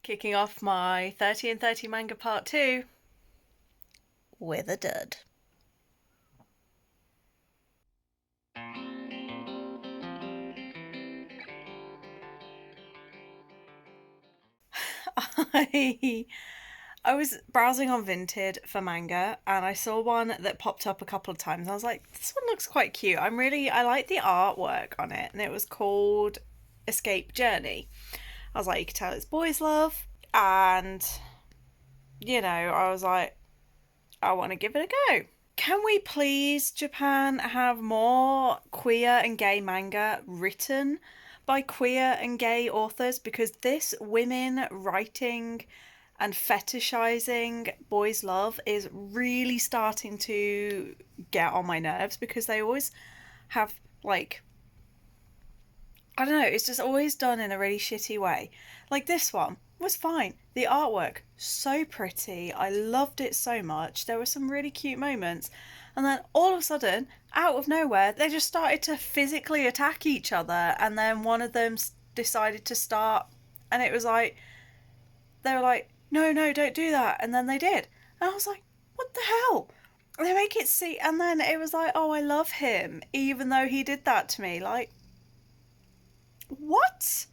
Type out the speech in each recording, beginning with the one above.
Kicking off my 30 and 30 manga part 2 with a dud. I I was browsing on Vinted for manga and I saw one that popped up a couple of times. I was like, this one looks quite cute. I like the artwork on it, and it was called Escape Journey. I was like, you can tell it's boys love, and I was like, I want to give it a go. Can we please, Japan, have more queer and gay manga written by queer and gay authors? Because this women writing and fetishizing boys' love is really starting to get on my nerves, because they always have, like, I don't know, it's just always done in a really shitty way. Like, this one was fine. The artwork, so pretty. I loved it so much. There were some really cute moments. And then all of a sudden, out of nowhere, they just started to physically attack each other. And then one of them decided to start. And it was like, they were like, no, no, don't do that. And then they did. And I was like, what the hell? They make it see. And then it was like, oh, I love him, even though he did that to me. Like, what?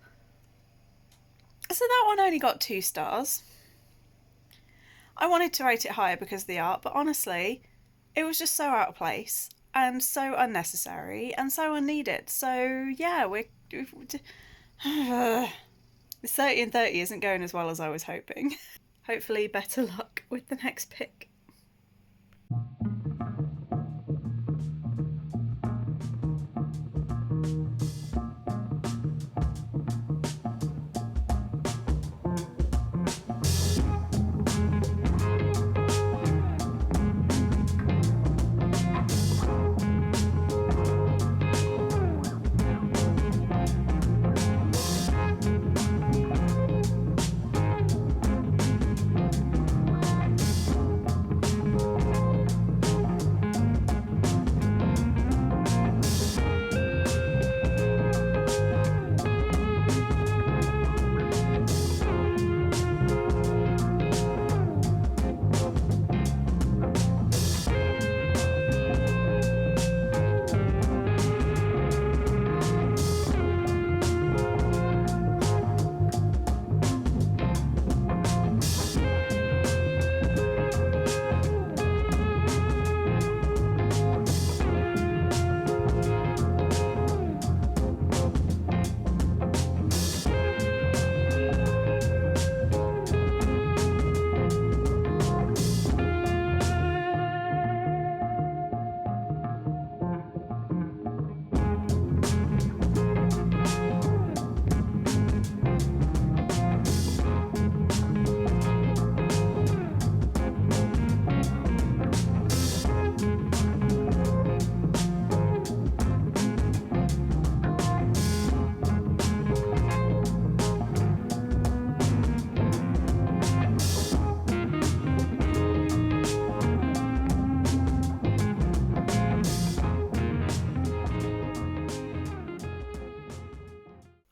So that one only got 2 stars. I wanted to rate it higher because of the art, but honestly, it was just so out of place and so unnecessary and so unneeded. So yeah, we're the 30 and 30 isn't going as well as I was hoping. Hopefully, better luck with the next pick.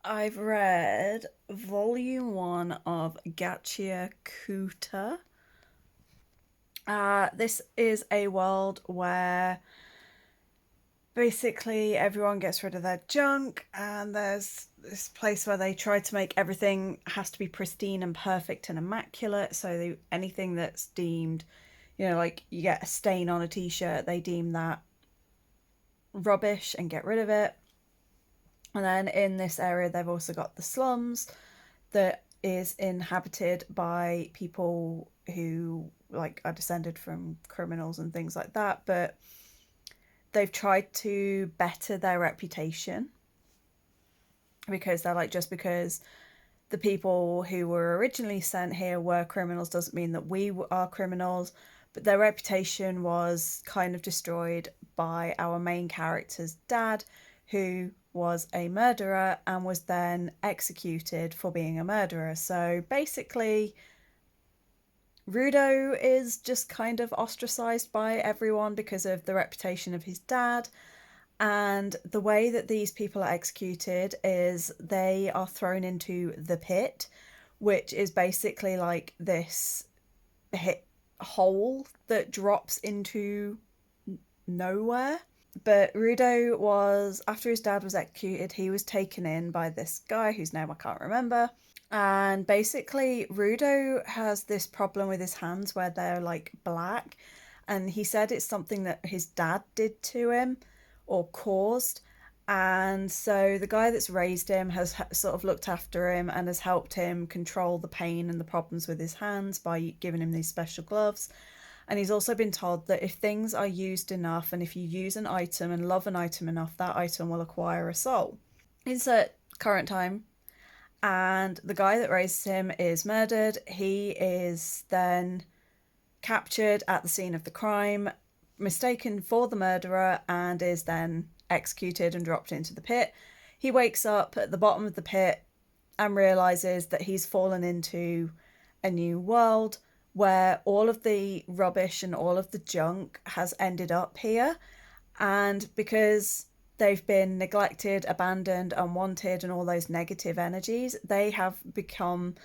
I've read volume 1 of Gachia Kuta. This is a world where basically everyone gets rid of their junk, and there's this place where they try to make everything has to be pristine and perfect and immaculate. So anything that's deemed, like you get a stain on a t-shirt, they deem that rubbish and get rid of it. And then in this area, they've also got the slums that is inhabited by people who are descended from criminals and things like that. But they've tried to better their reputation, because they're like, just because the people who were originally sent here were criminals doesn't mean that we are criminals. But their reputation was kind of destroyed by our main character's dad, who was a murderer and was then executed for being a murderer. So basically, Rudo is just kind of ostracized by everyone because of the reputation of his dad. And the way that these people are executed is they are thrown into the pit, which is basically like this hit hole that drops into nowhere. But Rudo was, after his dad was executed, he was taken in by this guy whose name I can't remember. And basically, Rudo has this problem with his hands where they're like black. And he said it's something that his dad did to him or caused. And so the guy that's raised him has sort of looked after him and has helped him control the pain and the problems with his hands by giving him these special gloves. And he's also been told that if things are used enough and if you use an item and love an item enough, that item will acquire a soul. Insert current time. And the guy that raised him is murdered. He is then captured at the scene of the crime, mistaken for the murderer, and is then executed and dropped into the pit. He wakes up at the bottom of the pit and realizes that he's fallen into a new world where all of the rubbish and all of the junk has ended up here. And because they've been neglected, abandoned, unwanted, and all those negative energies, they have become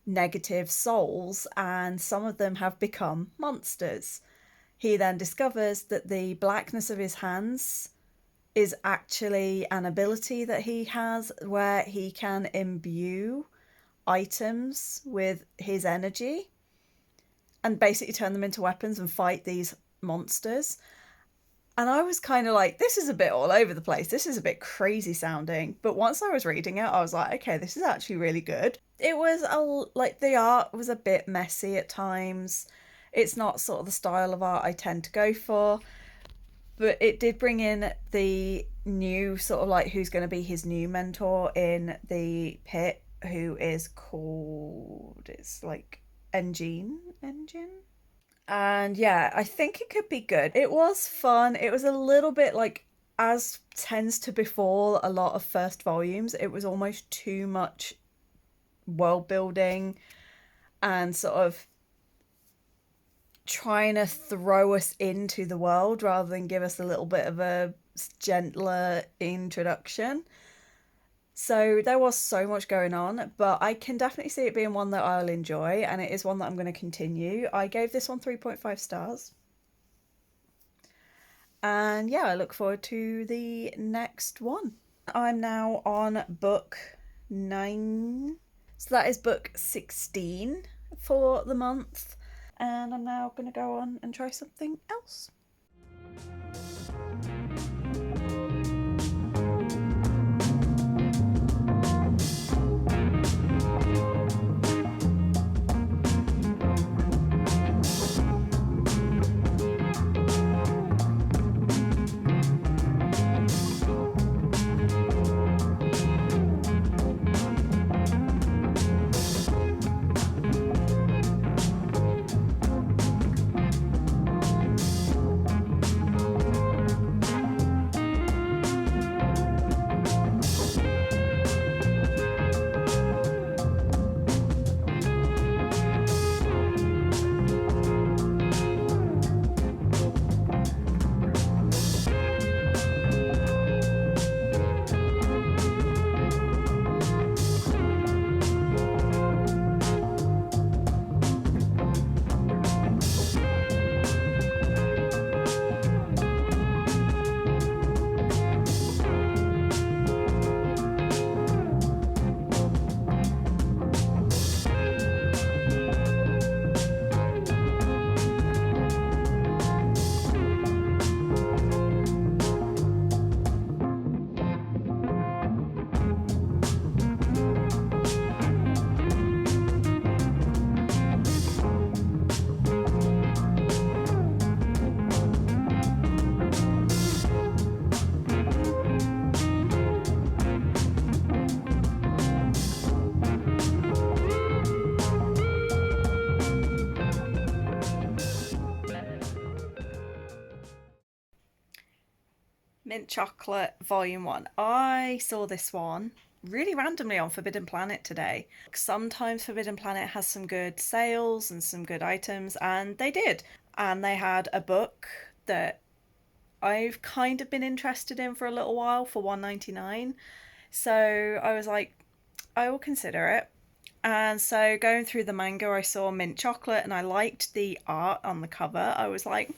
negative souls, and some of them have become monsters. He then discovers that the blackness of his hands is actually an ability that he has where he can imbue items with his energy and basically turn them into weapons and fight these monsters. And I was kind of like, this is a bit all over the place. This is a bit crazy sounding. But once I was reading it, I was like, okay, this is actually really good. It was like the art was a bit messy at times. It's not sort of the style of art I tend to go for. But it did bring in the new sort of like who's going to be his new mentor in the pit, who is called, it's like Engine. And yeah, I think it could be good. It was fun. It was a little bit like, as tends to befall a lot of first volumes, it was almost too much world building and sort of trying to throw us into the world rather than give us a little bit of a gentler introduction. So there was so much going on, but I can definitely see it being one that I'll enjoy, and it is one that I'm going to continue. I gave this one 3.5 stars. And yeah, I look forward to the next one. I'm now on book 9. So that is book 16 for the month. And I'm now going to go on and try something else. Mint Chocolate Volume 1. I saw this one really randomly on Forbidden Planet today. Sometimes Forbidden Planet has some good sales and some good items, and they did. And they had a book that I've kind of been interested in for a little while for $1.99. So I was like, I will consider it. And so going through the manga, I saw mint chocolate and I liked the art on the cover. I was like,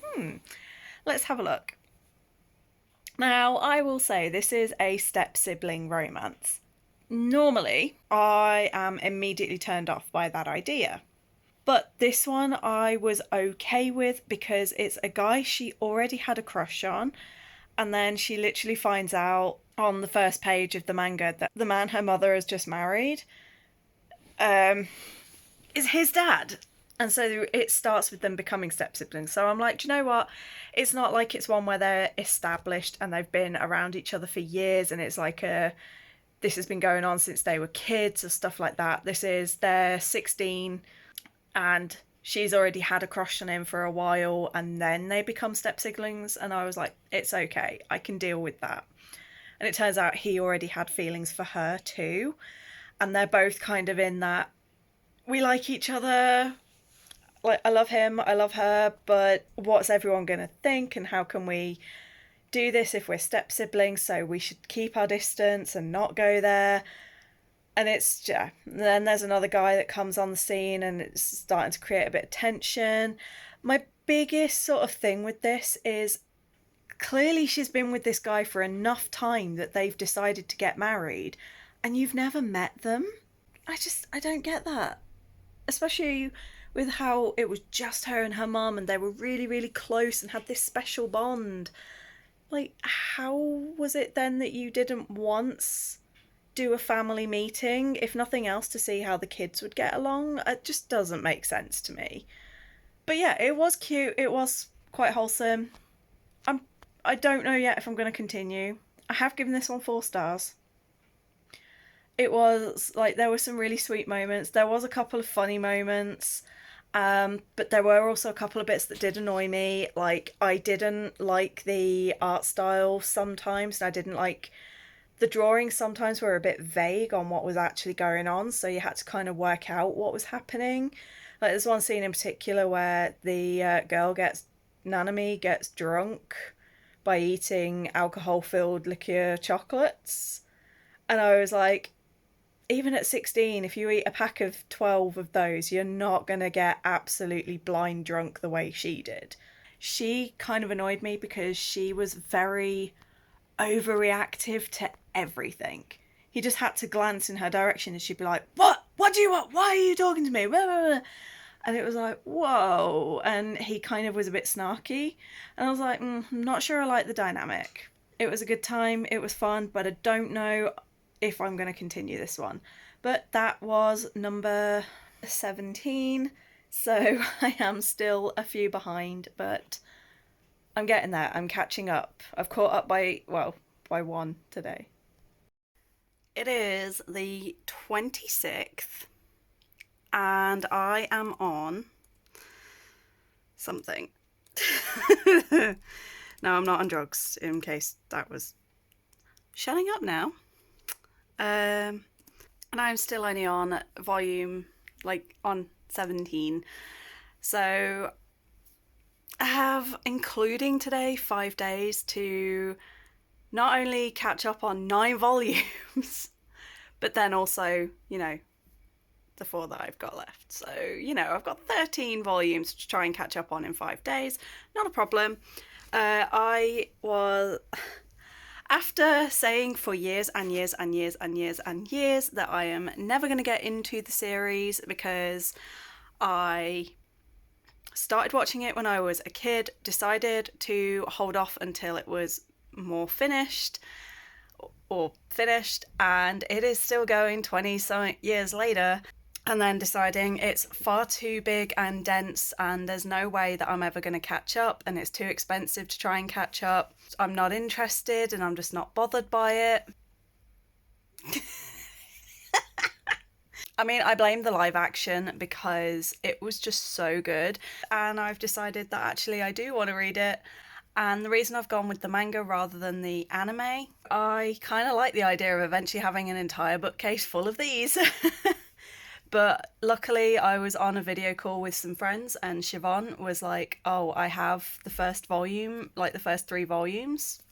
let's have a look. Now, I will say this is a step sibling romance. Normally, I am immediately turned off by that idea. But this one I was okay with because it's a guy she already had a crush on, and then she literally finds out on the first page of the manga that the man her mother has just married is his dad. And so it starts with them becoming step siblings. So I'm like, do you know what? It's not like it's one where they're established and they've been around each other for years and it's like this has been going on since they were kids or stuff like that. This is they're 16 and she's already had a crush on him for a while and then they become step siblings. And I was like, it's okay. I can deal with that. And it turns out he already had feelings for her too. And they're both kind of in that we like each other. Like, I love him, I love her, but what's everyone going to think and how can we do this if we're step siblings? So we should keep our distance and not go there. And it's, yeah. Then there's another guy that comes on the scene and it's starting to create a bit of tension. My biggest sort of thing with this is clearly she's been with this guy for enough time that they've decided to get married and you've never met them. I don't get that. Especially with how it was just her and her mum and they were really, really close and had this special bond. Like, how was it then that you didn't once do a family meeting, if nothing else, to see how the kids would get along? It just doesn't make sense to me. But yeah, it was cute. It was quite wholesome. I don't know yet if I'm going to continue. I have given this one 4 stars. It was like there were some really sweet moments. There was a couple of funny moments. But there were also a couple of bits that did annoy me. Like, I didn't like the art style sometimes, and I didn't like the drawings sometimes were a bit vague on what was actually going on, so you had to kind of work out what was happening. Like, there's one scene in particular where the Nanami gets drunk by eating alcohol-filled liqueur chocolates. And I was like, even at 16, if you eat a pack of 12 of those, you're not going to get absolutely blind drunk the way she did. She kind of annoyed me because she was very overreactive to everything. He just had to glance in her direction and she'd be like, What? What do you want? Why are you talking to me? And it was like, whoa. And he kind of was a bit snarky. And I was like, I'm not sure I like the dynamic. It was a good time. It was fun, but I don't know if I'm going to continue this one. But that was number 17, so I am still a few behind, but I'm getting there. I'm catching up. I've caught up by 1 today. It is the 26th and I am on something. No, I'm not on drugs, in case that was shutting up now. And I'm still only on volume, on 17. So I have, including today, 5 days to not only catch up on 9 volumes, but then also, the 4 that I've got left. So, I've got 13 volumes to try and catch up on in 5 days. Not a problem. I was... After saying for years and years and years and years and years that I am never going to get into the series because I started watching it when I was a kid, decided to hold off until it was more finished, and it is still going 20-some years later, and then deciding it's far too big and dense and there's no way that I'm ever going to catch up and it's too expensive to try and catch up. I'm not interested and I'm just not bothered by it. I mean, I blame the live action because it was just so good, and I've decided that actually I do want to read it. And the reason I've gone with the manga rather than the anime, I kind of like the idea of eventually having an entire bookcase full of these. But luckily I was on a video call with some friends and Siobhan was like, oh, I have the first volume, the first 3 volumes,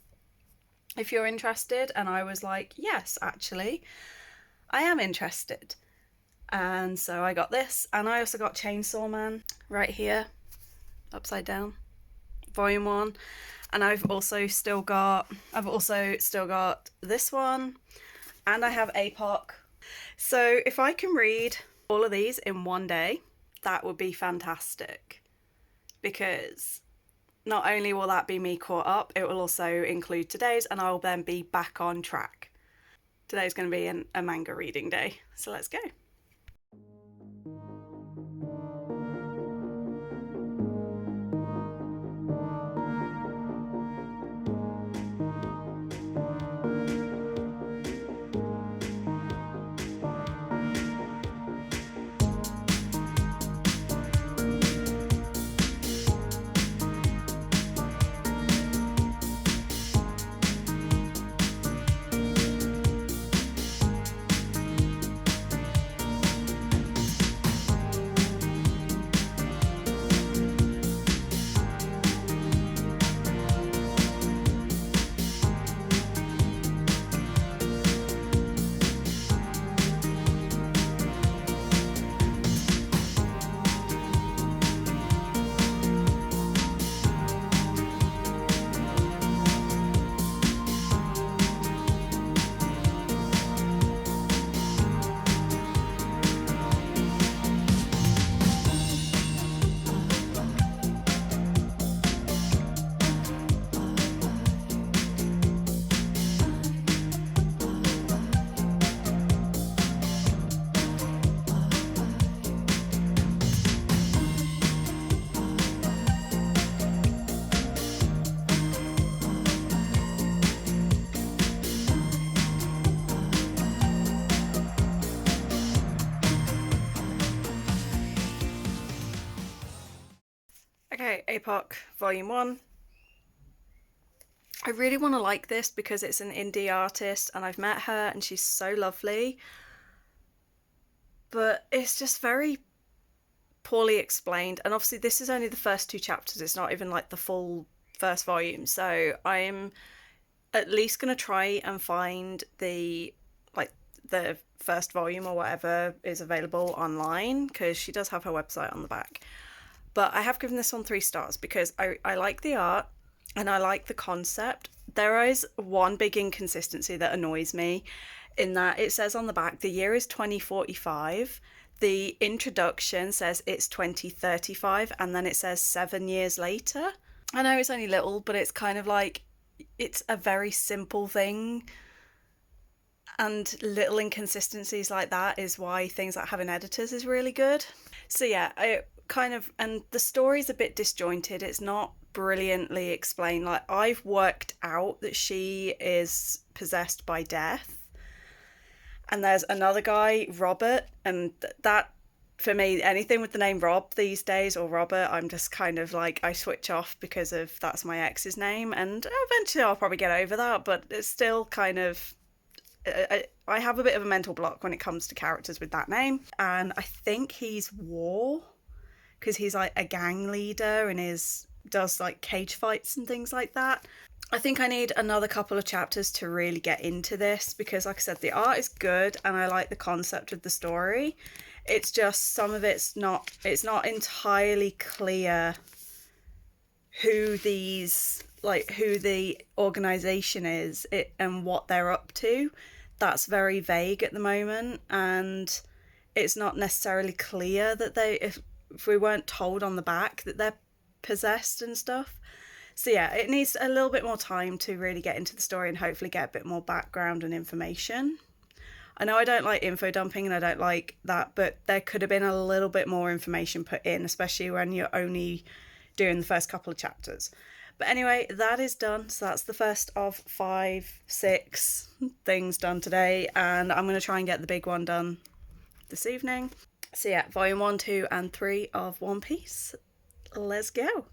if you're interested. And I was like, yes, actually, I am interested. And so I got this, and I also got Chainsaw Man right here, upside down, volume 1. And I've also still got this one, and I have APOC. So if I can read all of these in one day, that would be fantastic, because not only will that be me caught up, it will also include today's, and I will then be back on track. Today's going to be a manga reading day, so let's go. Okay, APOC Volume 1. I really want to like this because it's an indie artist and I've met her and she's so lovely. But it's just very poorly explained. And obviously this is only the first 2 chapters. It's not even like the full first volume. So I'm at least going to try and find the first volume or whatever is available online, because she does have her website on the back. But I have given this one 3 stars because I like the art and I like the concept. There is one big inconsistency that annoys me, in that it says on the back the year is 2045. The introduction says it's 2035, and then it says 7 years later. I know it's only little, but it's kind of like, it's a very simple thing. And little inconsistencies like that is why things like having editors is really good. So yeah, and the story's a bit disjointed. It's not brilliantly explained. Like, I've worked out that she is possessed by death, and there's another guy, Robert, and that, for me, anything with the name Rob these days, or Robert, I'm just kind of like, I switch off because of that's my ex's name, and eventually I'll probably get over that, but it's still kind of, I have a bit of a mental block when it comes to characters with that name. And I think he's War, because he's like a gang leader and does like cage fights and things like that. I think I need another couple of chapters to really get into this, because like I said, the art is good and I like the concept of the story. It's just some of it's not entirely clear who the organization is, and what they're up to. That's very vague at the moment, and it's not necessarily clear that if we weren't told on the back that they're possessed and stuff. So yeah, it needs a little bit more time to really get into the story and hopefully get a bit more background and information. I know I don't like info dumping and I don't like that, but there could have been a little bit more information put in, especially when you're only doing the first couple of chapters. But anyway, that is done. So that's the first of 5, 6 things done today. And I'm going to try and get the big one done this evening. So yeah, volume 1, 2, and 3 of One Piece. Let's go.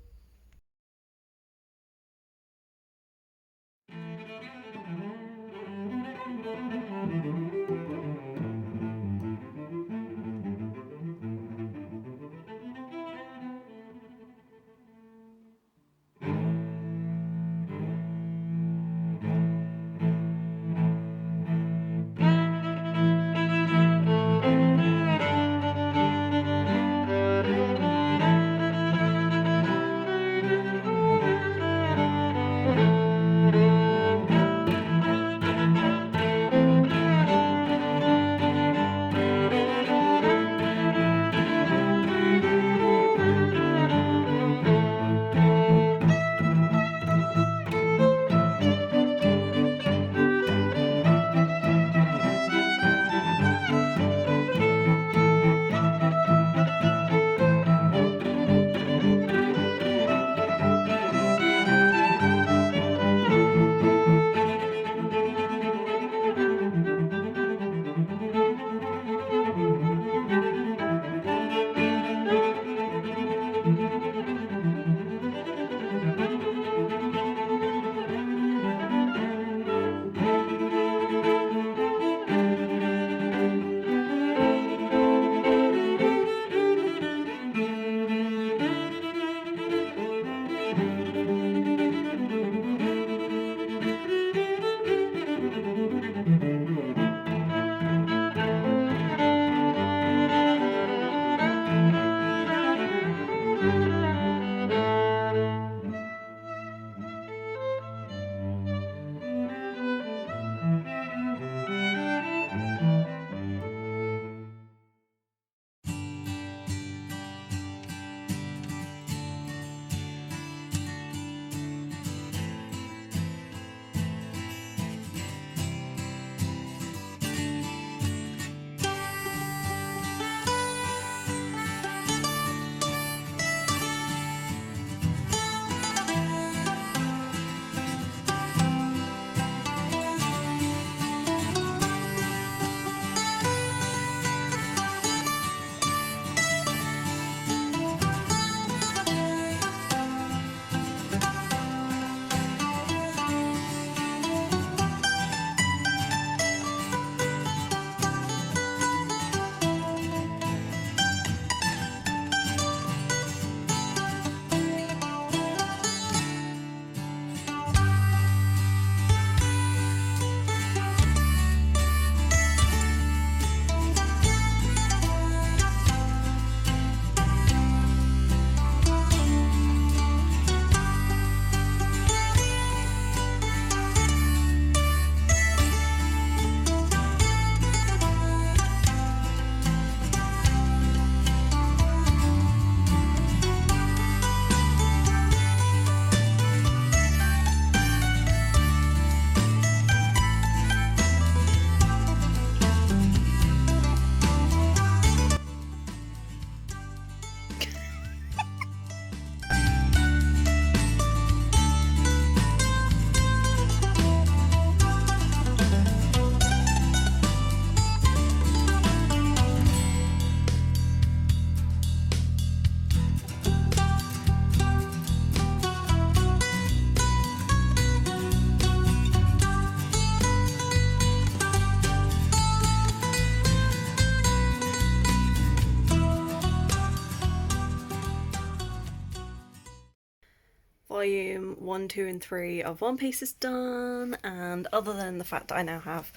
volume 1, 2, and 3 of One Piece is done, and other than the fact that I now have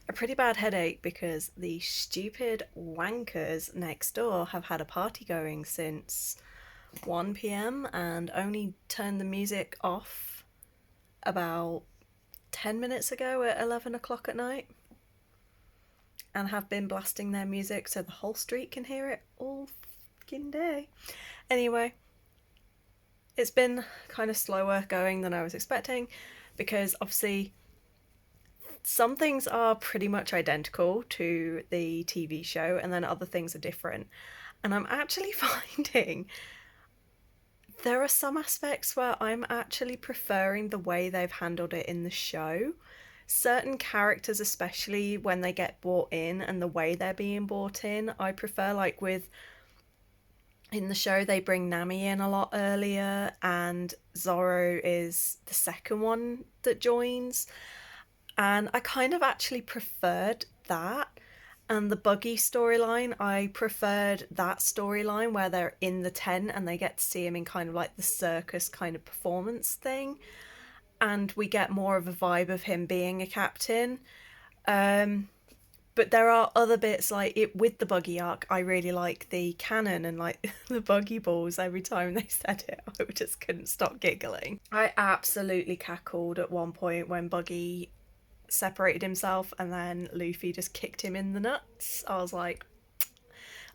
a pretty bad headache because the stupid wankers next door have had a party going since 1 p.m. and only turned the music off about 10 minutes ago at 11 o'clock at night, and have been blasting their music so the whole street can hear it all fucking day. Anyway, it's been kind of slower going than I was expecting because obviously some things are pretty much identical to the TV show and then other things are different. And I'm actually finding there are some aspects where I'm actually preferring the way they've handled it in the show. Certain characters, especially when they get brought in and the way they're being brought in, I prefer, like in the show they bring Nami in a lot earlier and Zoro is the second one that joins. And I kind of actually preferred that. And the Buggy storyline, I preferred that storyline where they're in the tent and they get to see him in kind of like the circus kind of performance thing. And we get more of a vibe of him being a captain. But there are other bits like it with the Buggy arc. I really like the cannon and like the Buggy balls. Every time they said it, I just couldn't stop giggling. I absolutely cackled at one point when Buggy separated himself and then Luffy just kicked him in the nuts. I was like,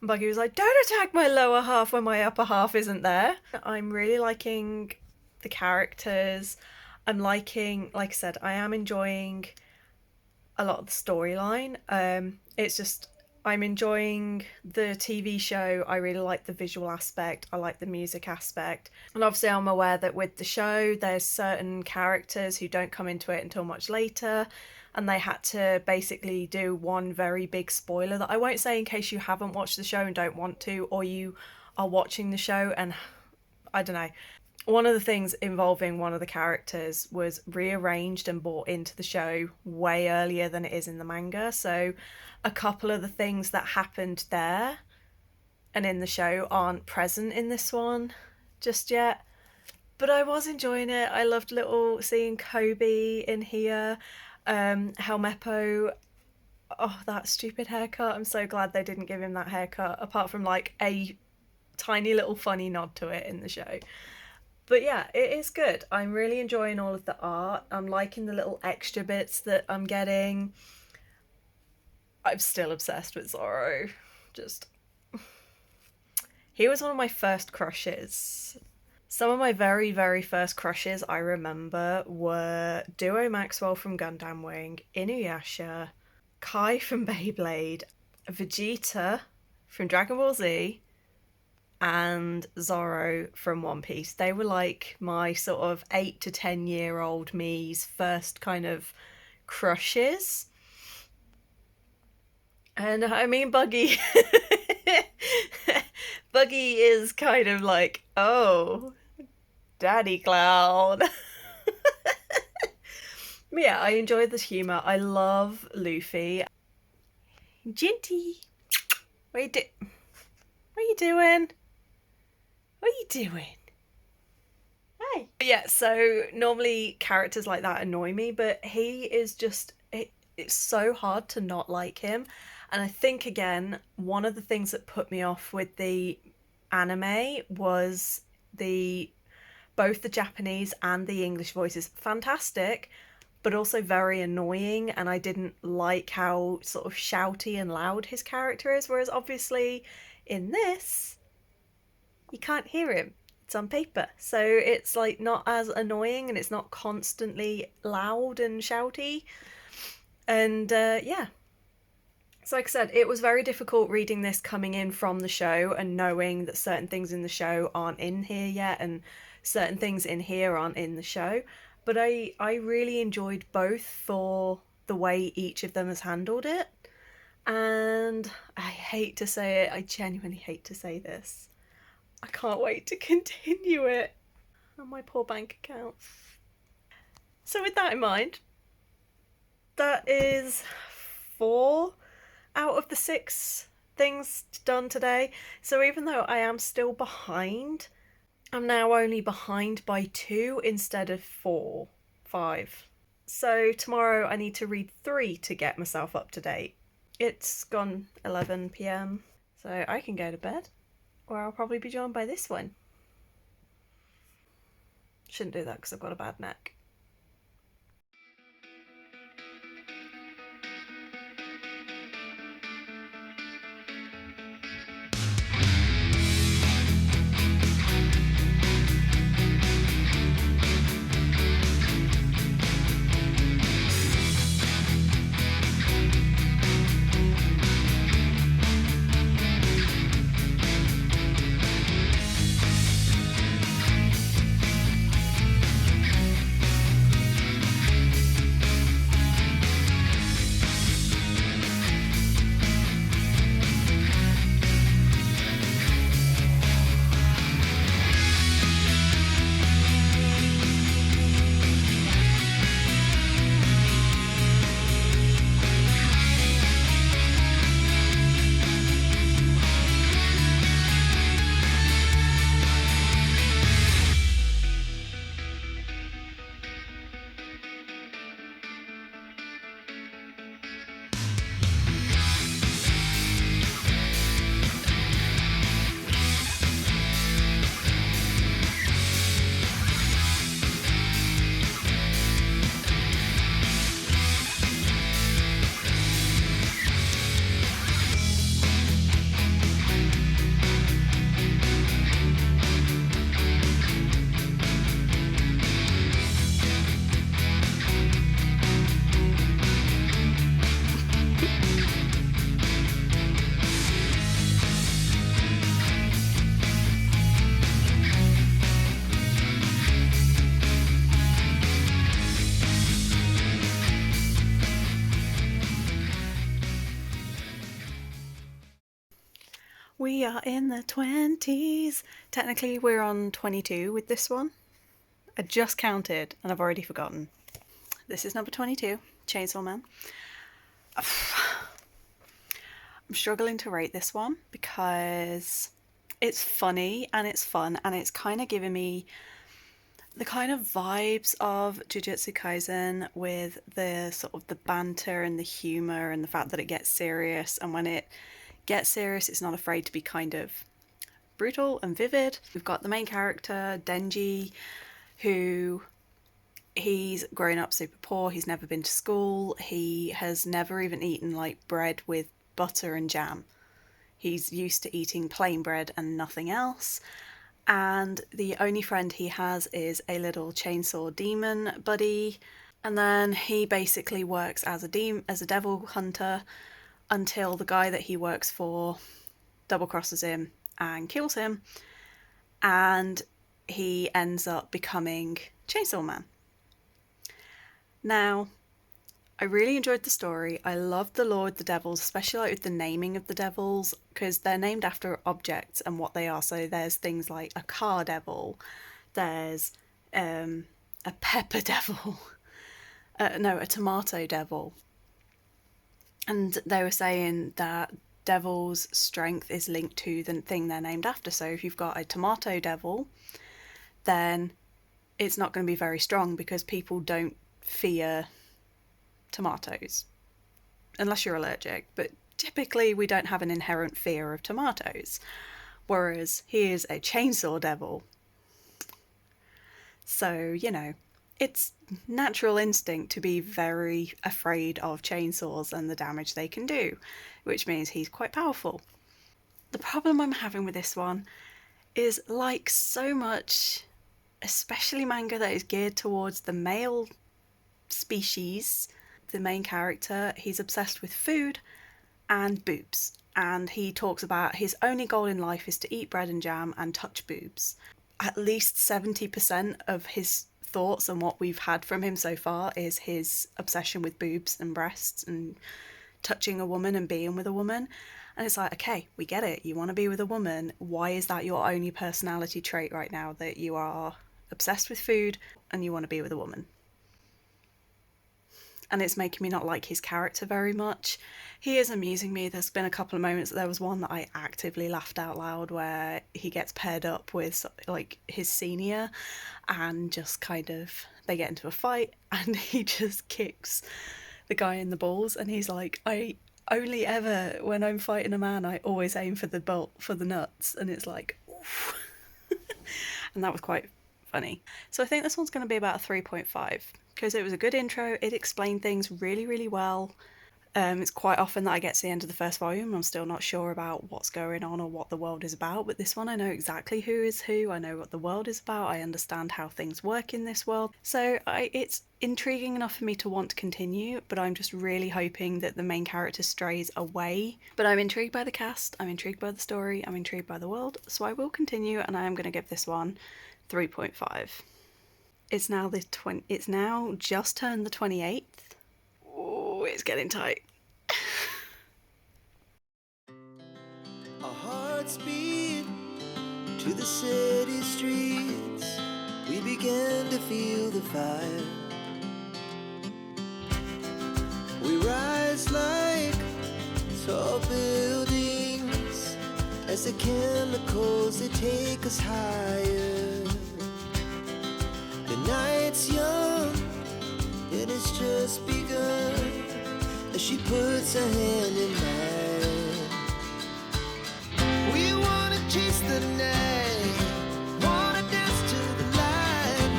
Buggy was like, don't attack my lower half when my upper half isn't there. I'm really liking the characters. I'm liking, like I said, I am enjoying a lot of the storyline. It's just I'm enjoying the TV show. I really like the visual aspect. I like the music aspect. And obviously I'm aware that with the show there's certain characters who don't come into it until much later, and they had to basically do one very big spoiler that I won't say in case you haven't watched the show and don't want to, or you are watching the show and I don't know. One of the things involving one of the characters was rearranged and brought into the show way earlier than it is in the manga. So a couple of the things that happened there and in the show aren't present in this one just yet. But I was enjoying it. I loved seeing Kobe in here. Helmeppo, oh, that stupid haircut. I'm so glad they didn't give him that haircut, apart from like a tiny little funny nod to it in the show. But yeah, it is good. I'm really enjoying all of the art. I'm liking the little extra bits that I'm getting. I'm still obsessed with Zoro. He was one of my first crushes. Some of my very, very first crushes I remember were Duo Maxwell from Gundam Wing, Inuyasha, Kai from Beyblade, Vegeta from Dragon Ball Z, and Zoro from One Piece. They were like my sort of 8 to 10-year-old me's first kind of crushes. And I mean Buggy. Buggy is kind of like, oh, Daddy Clown. But yeah, I enjoyed this humour. I love Luffy. Jinty, what are you doing? What are you doing? Hey. Yeah, so normally characters like that annoy me, but he is just, it's so hard to not like him. And I think, again, one of the things that put me off with the anime was both the Japanese and the English voices. Fantastic, but also very annoying, and I didn't like how sort of shouty and loud his character is, whereas obviously in this, you can't hear him. It's on paper. So it's like not as annoying and it's not constantly loud and shouty. And yeah. So like I said, it was very difficult reading this coming in from the show and knowing that certain things in the show aren't in here yet and certain things in here aren't in the show. But I really enjoyed both for the way each of them has handled it. And I hate to say it, I genuinely hate to say this, I can't wait to continue it on my poor bank account. So with that in mind, that is 4 out of the 6 things done today. So even though I am still behind, I'm now only behind by 2 instead of 4, 5. So tomorrow I need to read 3 to get myself up to date. It's gone 11 p.m, so I can go to bed, or I'll probably be joined by this one. Shouldn't do that because I've got a bad neck. We are in the 20s. Technically, we're on 22 with this one. I just counted and I've already forgotten. This is number 22, Chainsaw Man. I'm struggling to rate this one because it's funny and it's fun and it's kind of giving me the kind of vibes of Jujutsu Kaisen with the sort of the banter and the humor and the fact that it gets serious, and when it gets serious it's not afraid to be kind of brutal and vivid. We've got the main character Denji, who he's grown up super poor, he's never been to school, he has never even eaten like bread with butter and jam. He's used to eating plain bread and nothing else. And the only friend he has is a little chainsaw demon buddy. And then he basically works as a devil hunter until the guy that he works for double crosses him and kills him, and he ends up becoming Chainsaw Man. Now, I really enjoyed the story. I loved the lore with the devils, especially like with the naming of the devils, because they're named after objects and what they are. So there's things like a car devil, there's a pepper devil, a tomato devil. And they were saying that devil's strength is linked to the thing they're named after. So if you've got a tomato devil, then it's not going to be very strong because people don't fear tomatoes unless you're allergic, but typically we don't have an inherent fear of tomatoes, whereas he is a chainsaw devil, so it's natural instinct to be very afraid of chainsaws and the damage they can do, which means he's quite powerful. The problem I'm having with this one is, like so much, especially manga that is geared towards the male species, the main character, he's obsessed with food and boobs, and he talks about his only goal in life is to eat bread and jam and touch boobs. At least 70% of his thoughts and what we've had from him so far is his obsession with boobs and breasts and touching a woman and being with a woman. And it's like, okay, we get it, you want to be with a woman, why is that your only personality trait right now, that you are obsessed with food and you want to be with a woman? and it's making me not like his character very much. He is amusing me. There's been a couple of moments. There was one that I actively laughed out loud where he gets paired up with like his senior, and just kind of they get into a fight, and he just kicks the guy in the balls, and he's like, I only ever, when I'm fighting a man, I always aim for the bolt, for the nuts, and it's like, oof. And that was quite funny. So I think this one's going to be about a 3.5 because it was a good intro. It explained things really, really well. It's quite often that I get to the end of the first volume and I'm still not sure about what's going on or what the world is about, but this one I know exactly who is who, I know what the world is about, I understand how things work in this world. So it's intriguing enough for me to want to continue, but I'm just really hoping that the main character strays away. But I'm intrigued by the cast, I'm intrigued by the story, I'm intrigued by the world, so I will continue, and I am going to give this one 3.5. It's now just turned the 28th. Oh, it's getting tight. Our hearts beat to the city streets. We began to feel the fire. We rise like tall buildings as the chemicals, they take us higher. The night's young and it's just begun as she puts her hand in mine. We wanna chase the night, wanna dance to the light,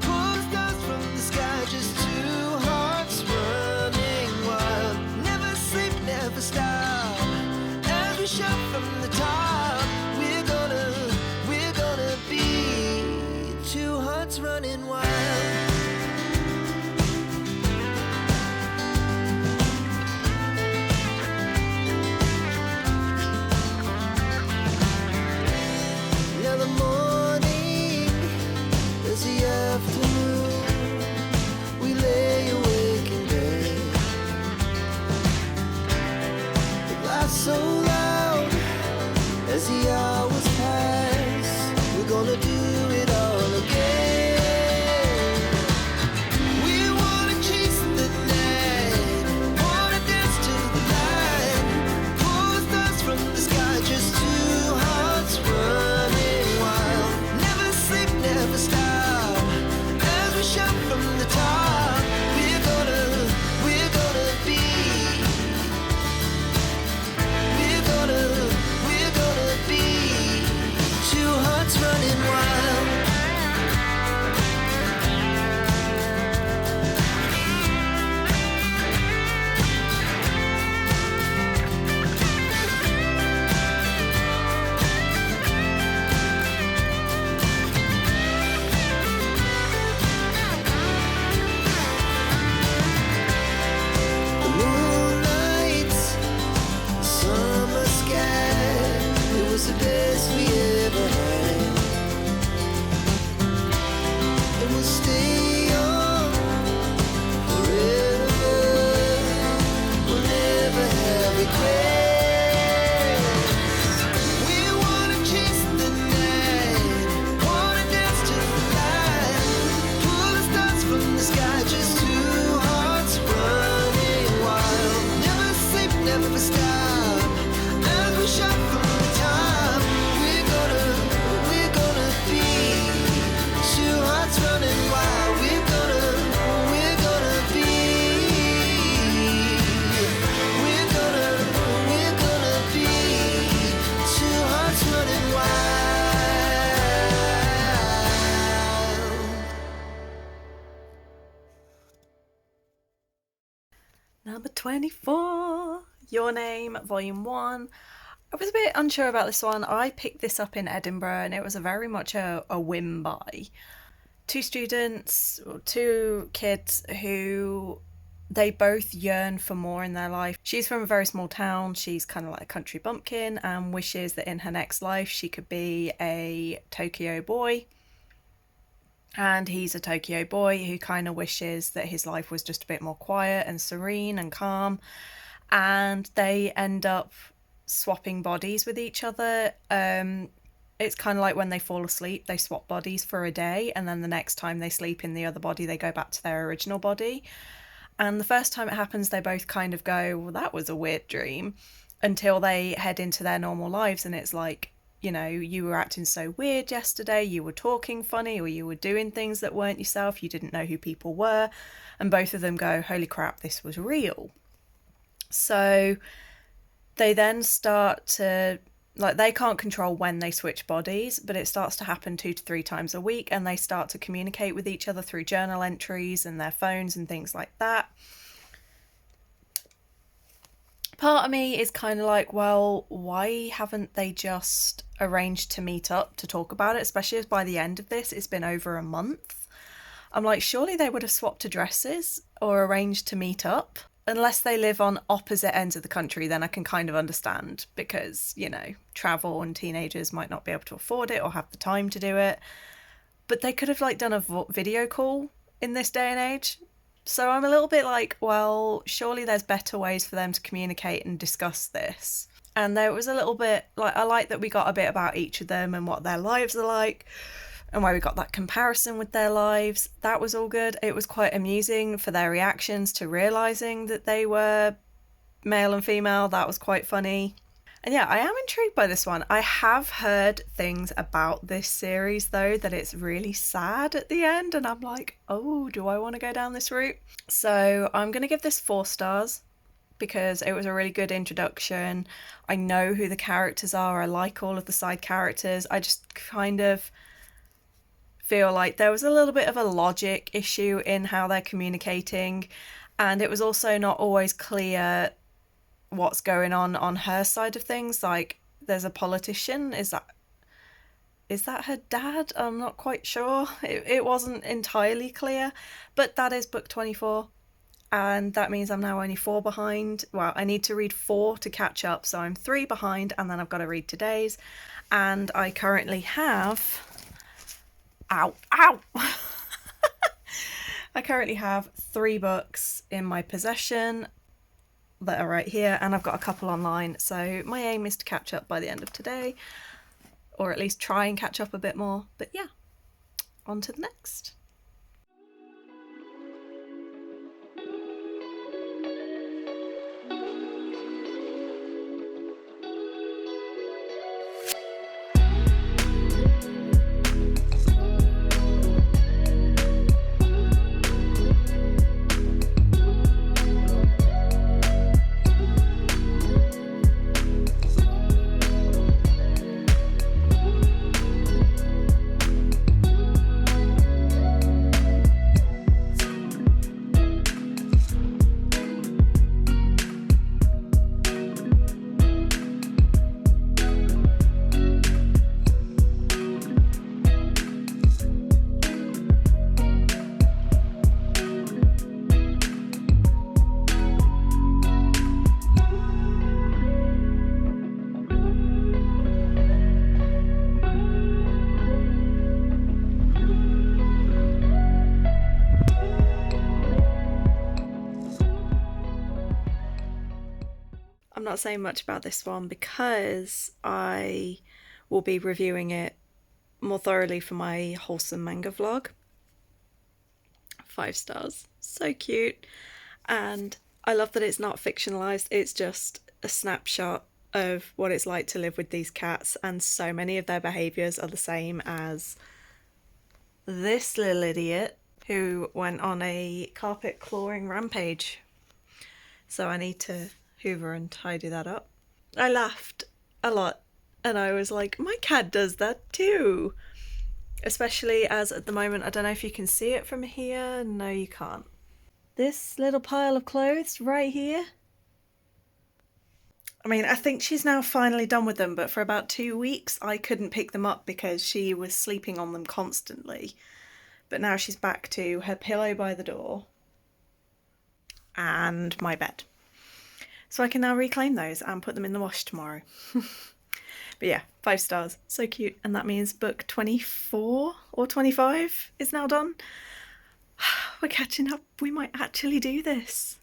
pull stars from the sky, just two hearts running wild. Never sleep, never stop, as we shout from the top. We're gonna be two hearts running wild. So loud as the hours pass, we're gonna do it all again. We wanna chase the night, wanna dance to the light, pull stars from the sky, just two hearts running wild. Never sleep, never stop, as we shout from the top. We're gonna be. We're gonna be two hearts running wild. The moonlight, summer sky, it was the best we ever had. And we'll stay young forever, we'll never have regrets. We wanna chase the night, wanna dance to the light, pull the stars from the sky, just two hearts running wild. Never sleep, never stop, as we shout from the top. We're gonna be two hearts running wild. We're gonna be. We're gonna be two hearts running wild. Number 24, Your Name, Volume 1. I was a bit unsure about this one. I picked this up in Edinburgh and it was a very much a whim buy. Two students, or two kids who they both yearn for more in their life. She's from a very small town. She's kind of like a country bumpkin and wishes that in her next life she could be a Tokyo boy. And he's a Tokyo boy who kind of wishes that his life was just a bit more quiet and serene and calm. And they end up swapping bodies with each other. It's kind of like when they fall asleep, they swap bodies for a day, and then the next time they sleep in the other body, they go back to their original body. And the first time it happens, they both kind of go, well, that was a weird dream, until they head into their normal lives. And it's like, you know, you were acting so weird yesterday, you were talking funny, or you were doing things that weren't yourself, you didn't know who people were. And both of them go, holy crap, this was real. So they then start to, like, they can't control when they switch bodies, but it starts to happen 2 to 3 times a week, and they start to communicate with each other through journal entries and their phones and things like that. Part of me is kind of like, well, why haven't they just arranged to meet up to talk about it, especially as by the end of this it's been over a month. I'm like, surely they would have swapped addresses or arranged to meet up. Unless they live on opposite ends of the country, then I can kind of understand, because, you know, travel and teenagers might not be able to afford it or have the time to do it. But they could have, like, done a video call in this day and age. So I'm a little bit like, well, surely there's better ways for them to communicate and discuss this. And there was a little bit, like, I like that we got a bit about each of them and what their lives are like, and why we got that comparison with their lives. That was all good. It was quite amusing for their reactions to realising that they were male and female. That was quite funny. And yeah, I am intrigued by this one. I have heard things about this series, though, that it's really sad at the end, and I'm like, oh, do I want to go down this route? So I'm going to give this 4 stars, because it was a really good introduction. I know who the characters are. I like all of the side characters. I just kind of feel like there was a little bit of a logic issue in how they're communicating, and it was also not always clear what's going on her side of things. Like, there's a politician. Is that her dad? I'm not quite sure. It wasn't entirely clear, but that is book 24, and that means I'm now only 4 behind. Well, I need to read 4 to catch up, so I'm 3 behind, and then I've got to read today's, and I currently have Ow. I currently have 3 books in my possession that are right here, and I've got a couple online, so my aim is to catch up by the end of today, or at least try and catch up a bit more. But yeah, on to the next. I'm not saying much about this one because I will be reviewing it more thoroughly for my wholesome manga vlog. 5 stars. So cute. And I love that it's not fictionalized. It's just a snapshot of what it's like to live with these cats, and so many of their behaviours are the same as this little idiot who went on a carpet clawing rampage. So I need to hoover and tidy that up. I laughed a lot, and I was like, my cat does that too. Especially as at the moment, I don't know if you can see it from here. No, you can't. This little pile of clothes right here. I mean, I think she's now finally done with them, but for about 2 weeks I couldn't pick them up because she was sleeping on them constantly. But now she's back to her pillow by the door and my bed. So I can now reclaim those and put them in the wash tomorrow. But yeah, 5 stars. So cute. And that means book 24 or 25 is now done. We're catching up. We might actually do this.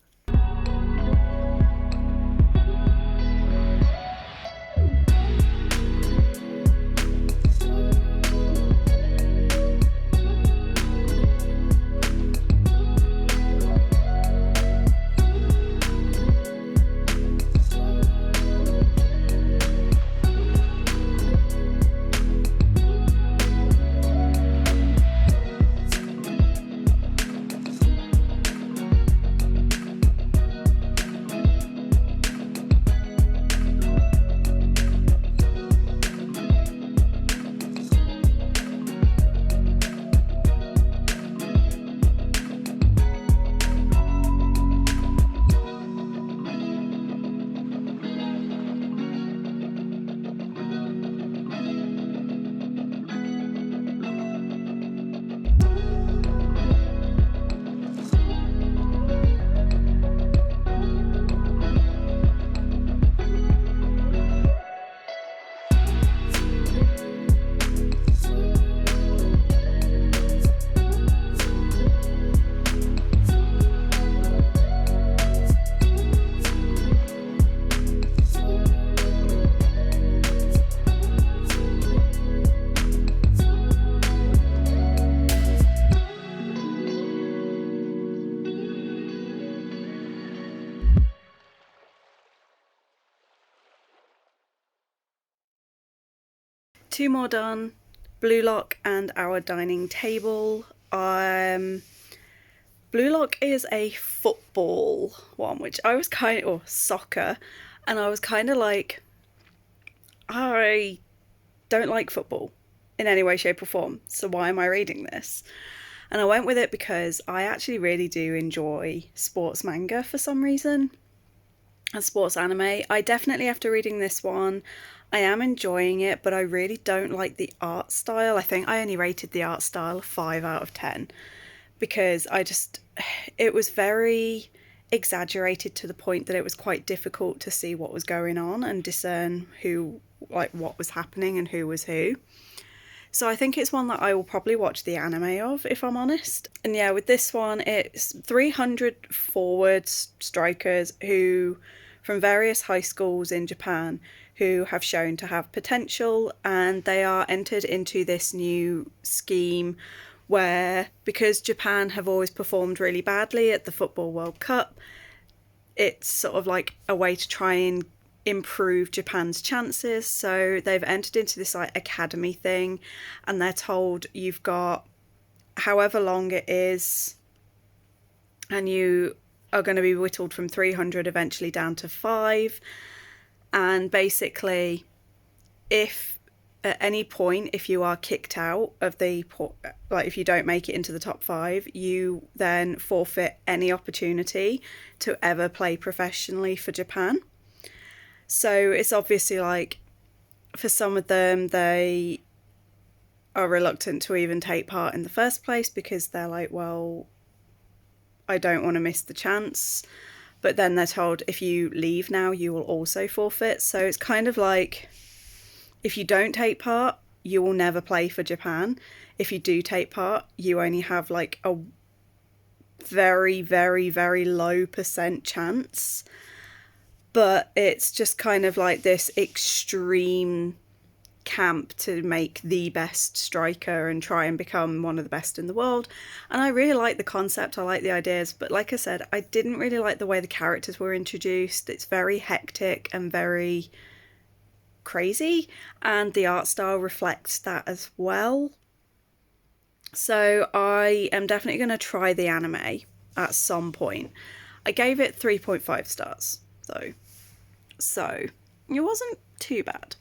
2 more done. Blue Lock and Our Dining Table. Blue Lock is a football one, which I was or soccer, and I was kind of like, I don't like football in any way, shape, or form, so why am I reading this? And I went with it because I actually really do enjoy sports manga for some reason, and sports anime. I definitely, after reading this one, I am enjoying it, but I really don't like the art style. I think I only rated the art style a 5 out of 10 because it was very exaggerated to the point that it was quite difficult to see what was going on and discern what was happening and who was who. So I think it's one that I will probably watch the anime of, if I'm honest. And yeah, with this one, it's 300 forward strikers from various high schools in Japan who have shown to have potential, and they are entered into this new scheme where, because Japan have always performed really badly at the Football World Cup, it's sort of like a way to try and improve Japan's chances. So they've entered into this like academy thing, and they're told you've got however long it is, and you are going to be whittled from 300 eventually down to 5. And basically, if at any point, if you are kicked out of if you don't make it into the top 5, you then forfeit any opportunity to ever play professionally for Japan. So it's obviously like, for some of them, they are reluctant to even take part in the first place because they're like, well, I don't want to miss the chance. But then they're told, if you leave now, you will also forfeit. So it's kind of like, if you don't take part, you will never play for Japan. If you do take part, you only have like a very, very, very low % chance. But it's just kind of like this extreme camp to make the best striker and try and become one of the best in the world. And I really like the concept, I like the ideas, but like I said, I didn't really like the way the characters were introduced. It's very hectic and very crazy, and the art style reflects that as well. So I am definitely going to try the anime at some point. I gave it 3.5 stars though, so it wasn't too bad.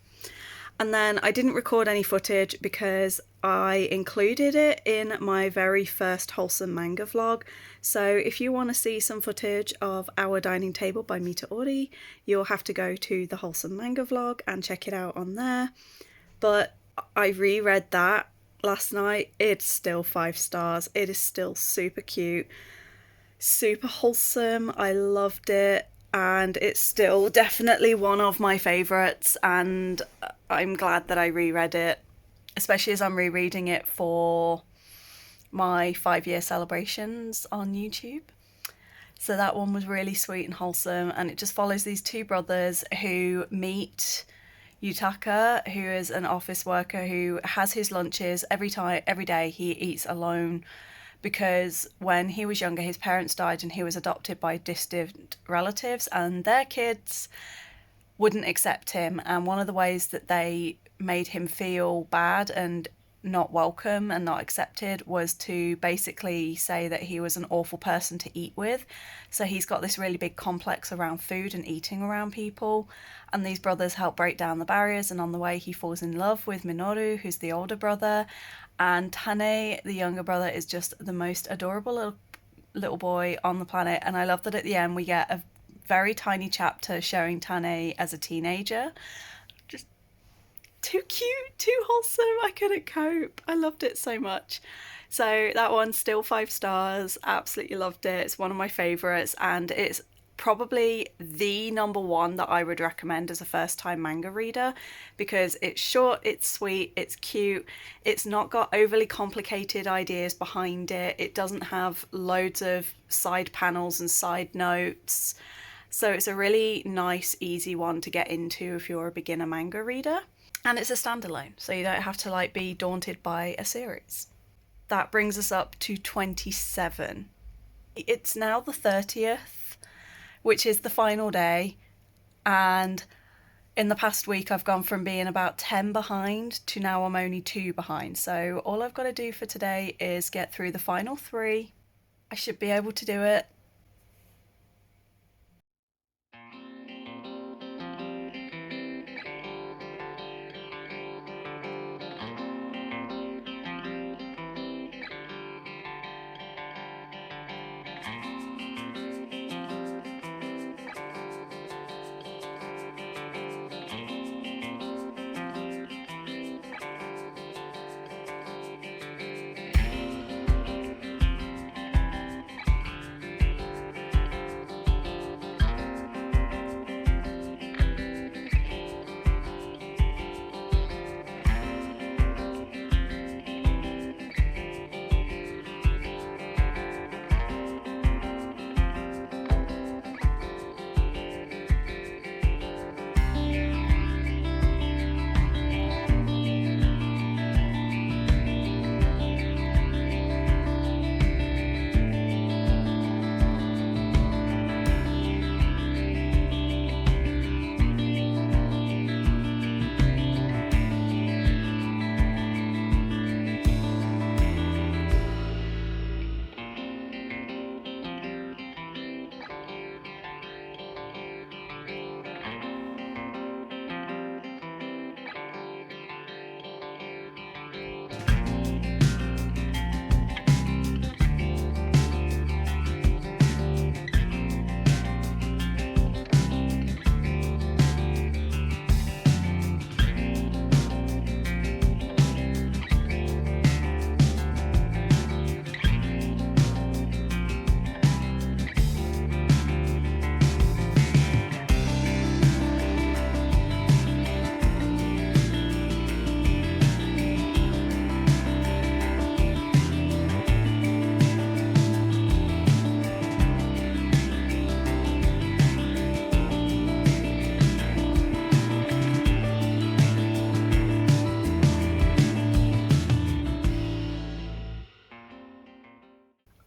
And then I didn't record any footage because I included it in my very first wholesome manga vlog. So if you want to see some footage of Our Dining Table by Mita Ori, you'll have to go to the wholesome manga vlog and check it out on there. But I reread that last night. It's still 5 stars. It is still super cute, super wholesome. I loved it. And it's still definitely one of my favourites, and I'm glad that I reread it, especially as I'm rereading it for my 5-year celebrations on YouTube. So that one was really sweet and wholesome, and it just follows these 2 brothers who meet Yutaka, who is an office worker who has his lunches every day he eats alone, because when he was younger, his parents died and he was adopted by distant relatives, and their kids wouldn't accept him. And one of the ways that they made him feel bad and not welcome and not accepted was to basically say that he was an awful person to eat with. So he's got this really big complex around food and eating around people, and these brothers help break down the barriers, and on the way he falls in love with Minoru, who's the older brother, and Tane, the younger brother, is just the most adorable little boy on the planet. And I love that at the end we get a very tiny chapter showing Tane as a teenager. Just too cute, too wholesome. I couldn't cope. I loved it so much. So that one's still 5 stars. Absolutely loved it. It's one of my favourites, and it's probably the number 1 that I would recommend as a first-time manga reader, because it's short, it's sweet, it's cute, it's not got overly complicated ideas behind it, it doesn't have loads of side panels and side notes. So it's a really nice, easy one to get into if you're a beginner manga reader. And it's a standalone, so you don't have to like be daunted by a series. That brings us up to 27. It's now the 30th, which is the final day, and In the past week, I've gone from being about 10 behind to now I'm only 2 behind. So all I've got to do for today is get through the final 3. I should be able to do it.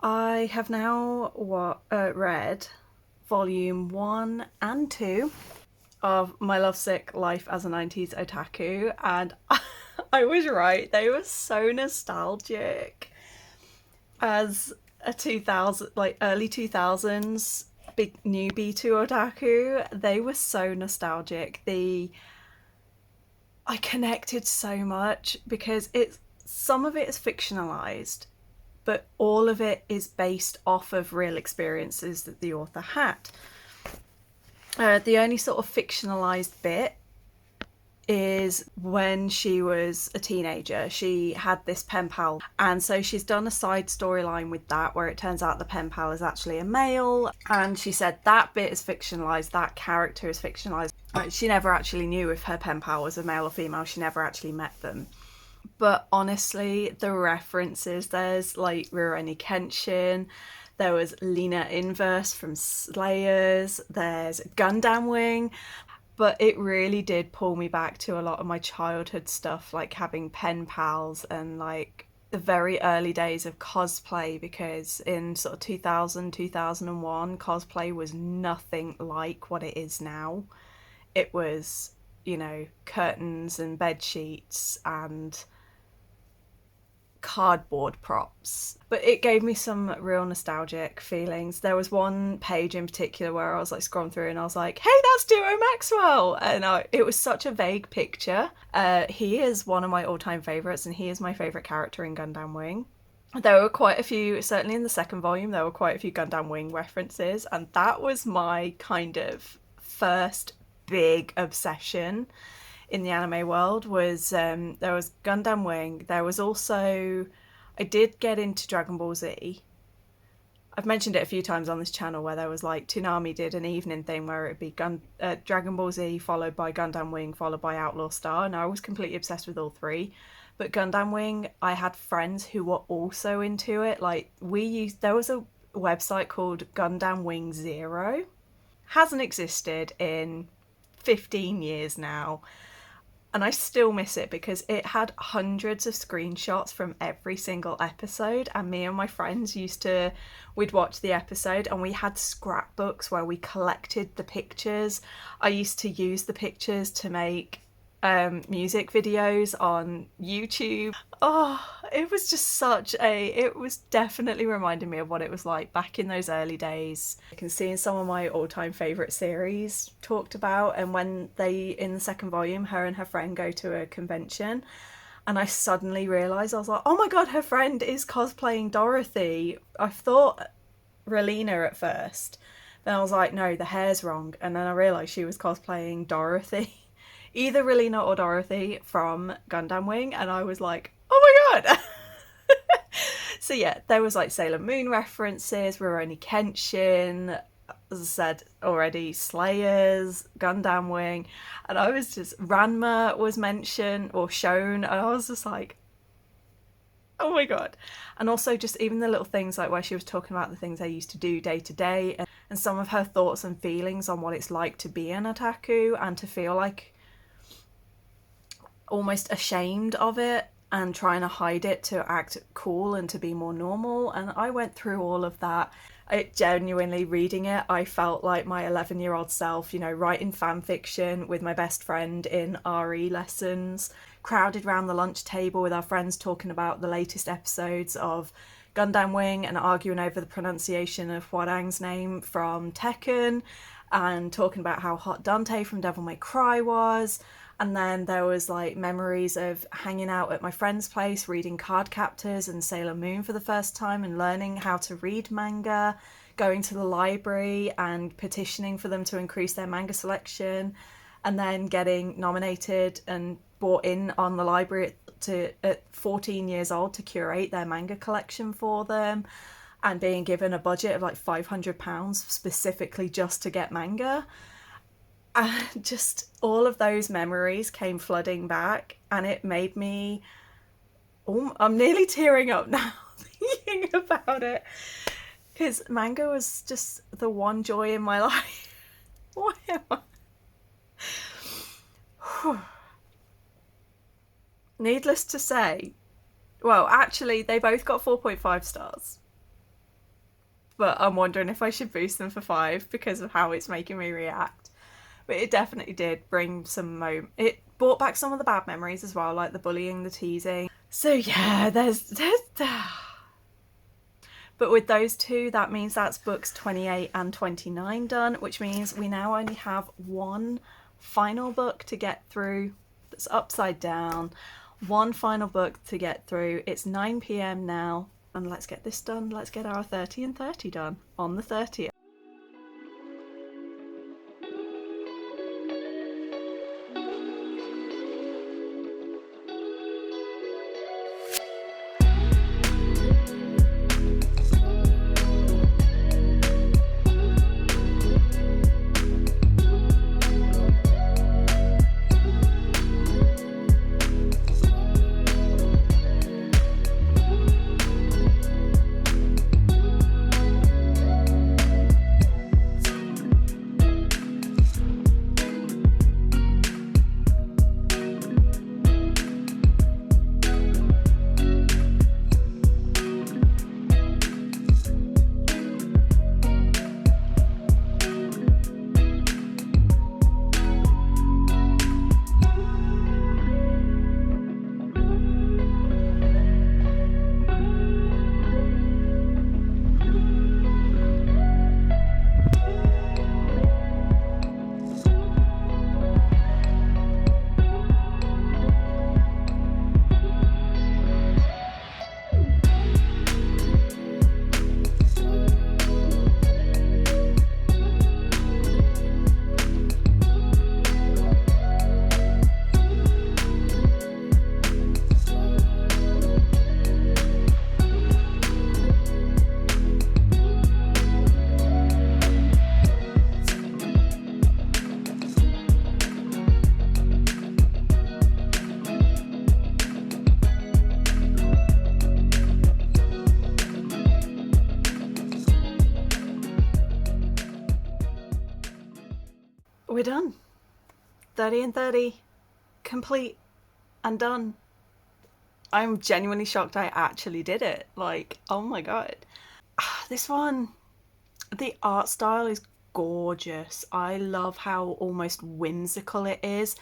I have now read volume 1 and 2 of My Lovesick Life as a 90s Otaku, and I was right. They were so nostalgic. As a 2000, like early 2000s big newbie to otaku, they were so nostalgic. I connected so much because it's some of it is fictionalized, but all of it is based off of real experiences that the author had. The only sort of fictionalized bit is when she was a teenager. She had this pen pal, and so she's done a side storyline with that where it turns out the pen pal is actually a male, and she said that bit is fictionalized, that character is fictionalized. She never actually knew if her pen pal was a male or female. She never actually met them. But honestly, the references, there's like Rurouni Kenshin, there was Lena Inverse from Slayers, there's Gundam Wing, but it really did pull me back to a lot of my childhood stuff, like having pen pals and like the very early days of cosplay, because in sort of 2000, 2001, cosplay was nothing like what it is now. It was, curtains and bed sheets and cardboard props, but it gave me some real nostalgic feelings. There was one page in particular where I was like scrolling through and I was like, hey, that's Duo Maxwell, and it was such a vague picture. He is one of my all-time favorites, and he is my favorite character in Gundam Wing. There were quite a few, certainly in the second volume, there were quite a few Gundam Wing references, and that was my kind of first big obsession in the anime world. Was there was Gundam Wing. There was also, I did get into Dragon Ball Z. I've mentioned it a few times on this channel, where there was like Toonami did an evening thing where it'd be Dragon Ball Z followed by Gundam Wing followed by Outlaw Star, and I was completely obsessed with all three. But Gundam Wing, I had friends who were also into it. Like there was a website called Gundam Wing Zero. Hasn't existed in 15 years now. And I still miss it because it had hundreds of screenshots from every single episode. And me and my friends we'd watch the episode and we had scrapbooks where we collected the pictures. I used to use the pictures to make music videos on YouTube. Oh, it was just it was definitely reminding me of what it was like back in those early days. I can see in some of my all-time favourite series talked about, and when in the second volume, her and her friend go to a convention, and I suddenly realised, I was like, oh my god, her friend is cosplaying Dorothy. I thought Relina at first. Then I was like, no, the hair's wrong. And then I realised she was cosplaying Dorothy. Either Relina or Dorothy from Gundam Wing, and I was like, oh my god. So yeah, there was like Sailor Moon references, Rurouni Kenshin, as I said already, Slayers, Gundam Wing, and I was just, Ranma was mentioned or shown, and I was just like, oh my god. And also just even the little things like where she was talking about the things I used to do day to day, and some of her thoughts and feelings on what it's like to be an otaku and to feel like almost ashamed of it and trying to hide it to act cool and to be more normal. And I went through all of that. Genuinely reading it, I felt like my 11-year-old self, writing fan fiction with my best friend in RE lessons, crowded round the lunch table with our friends talking about the latest episodes of Gundam Wing and arguing over the pronunciation of Hwoarang's name from Tekken, and talking about how hot Dante from Devil May Cry was. And then there was like memories of hanging out at my friend's place, reading Card Captors and Sailor Moon for the first time and learning how to read manga, going to the library and petitioning for them to increase their manga selection, and then getting nominated and brought in on the library at 14 years old to curate their manga collection for them, and being given a budget of like £500 specifically just to get manga. And just all of those memories came flooding back, and it made me, I'm nearly tearing up now thinking about it, because manga was just the one joy in my life. Why am I? Needless to say, well, actually, they both got 4.5 stars. But I'm wondering if I should boost them for 5 because of how it's making me react. But it definitely did bring it brought back some of the bad memories as well, like the bullying, the teasing. So yeah, there's but with those two, that means that's books 28 and 29 done, which means we now only have one final book to get through that's upside down. One final book to get through. It's 9 p.m. now, and let's get this done. Let's get our 30 and 30 done on the 30th. We're done. 30 and 30 complete and done. I'm genuinely shocked I actually did it. Like, oh my god. This one, the art style is gorgeous. I love how almost whimsical it is,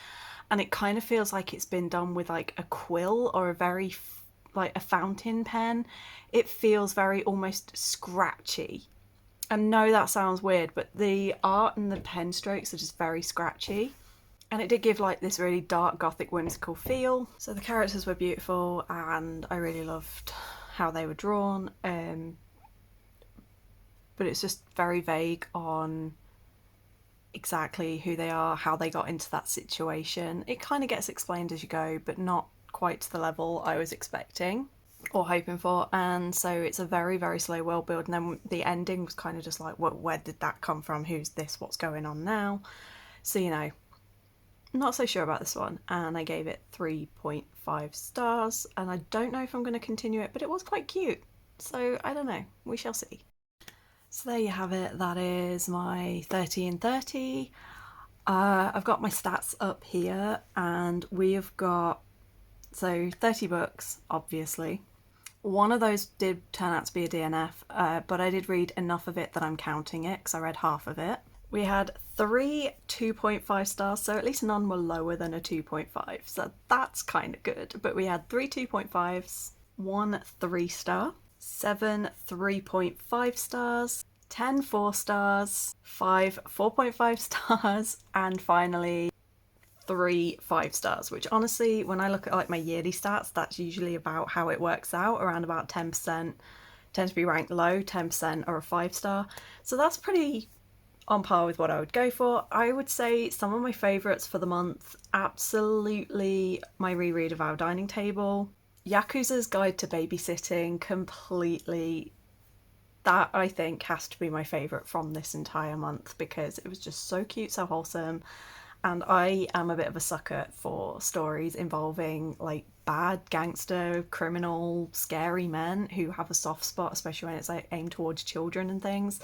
and it kind of feels like it's been done with like a quill or a very like a fountain pen. It feels very almost scratchy. And no, that sounds weird, but the art and the pen strokes are just very scratchy. And it did give like this really dark gothic whimsical feel. So the characters were beautiful and I really loved how they were drawn. But it's just very vague on exactly who they are, how they got into that situation. It kind of gets explained as you go, but not quite to the level I was expecting or hoping for. And so it's a very, very slow world build. And then the ending was kind of just like, where did that come from? Who's this? What's going on now? So, you know, not so sure about this one, and I gave it 3.5 stars, and I don't know if I'm going to continue it, but it was quite cute, so I don't know, we shall see. So there you have it, that is my 30 in 30. I've got my stats up here, and we've got, so 30 books, obviously. One of those did turn out to be a DNF, but I did read enough of it that I'm counting it, because I read half of it. We had 3 2.5 stars, so at least none were lower than a 2.5, so that's kind of good. But we had 3 2.5s, 1 3-star, 7 3.5 stars, 10 4-stars, 5 4.5 stars, and finally 3 5-stars, which honestly, when I look at like my yearly stats, that's usually about how it works out, around about 10% tend to be ranked low, 10% are a 5-star. So that's pretty on par with what I would go for. I would say some of my favourites for the month, absolutely my reread of Our Dining Table, Yakuza's Guide to Babysitting, completely. That I think has to be my favourite from this entire month because it was just so cute, so wholesome, and I am a bit of a sucker for stories involving like bad gangster, criminal, scary men who have a soft spot, especially when it's like aimed towards children and things.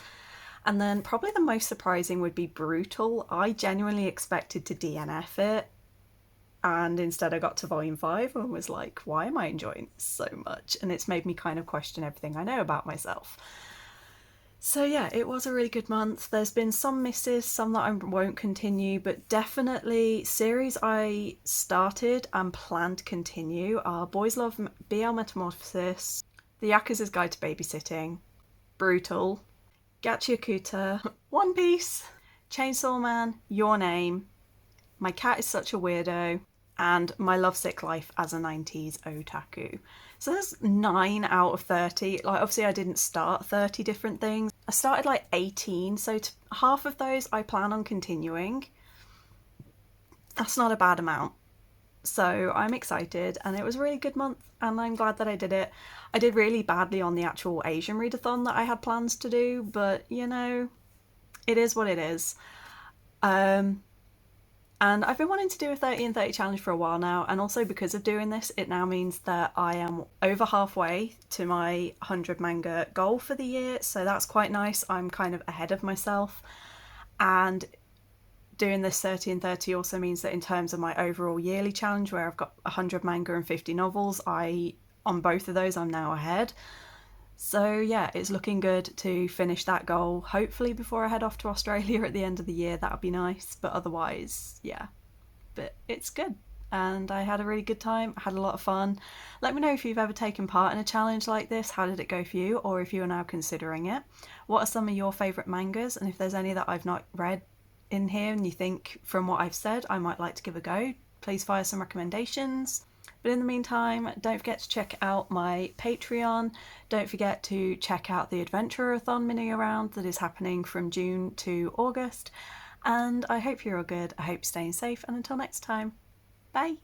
And then probably the most surprising would be Brutal. I genuinely expected to DNF it, and instead I got to volume 5 and was like, why am I enjoying this so much? And it's made me kind of question everything I know about myself. So yeah, it was a really good month. There's been some misses, some that I won't continue, but definitely series I started and plan to continue are Boys Love BL Metamorphosis, The Yakuza's Guide to Babysitting, Brutal, Gachiakuta, One Piece, Chainsaw Man, Your Name, My Cat is Such a Weirdo, and My Lovesick Life as a 90s Otaku. So there's 9 out of 30. Like, obviously I didn't start 30 different things. I started like 18, so half of those I plan on continuing. That's not a bad amount. So I'm excited, and it was a really good month, and I'm glad that I did it. I did really badly on the actual Asian readathon that I had plans to do, but you know, it is what it is. And I've been wanting to do a 30 and 30 challenge for a while now, and also because of doing this, it now means that I am over halfway to my 100 manga goal for the year, so that's quite nice. I'm kind of ahead of myself, and doing this 30 and 30 also means that in terms of my overall yearly challenge, where I've got 100 manga and 50 novels, on both of those I'm now ahead. So yeah, it's looking good to finish that goal, hopefully before I head off to Australia at the end of the year. That would be nice, but otherwise, yeah. But it's good, and I had a really good time. I had a lot of fun. Let me know if you've ever taken part in a challenge like this. How did it go for you, or if you are now considering it? What are some of your favourite mangas, and if there's any that I've not read in here and you think from what I've said I might like to give a go, please fire some recommendations. But in the meantime, don't forget to check out my Patreon. Don't forget to check out the Adventure-a-thon mini around that is happening from June to August. And I hope you're all good. I hope you're staying safe. And until next time, bye.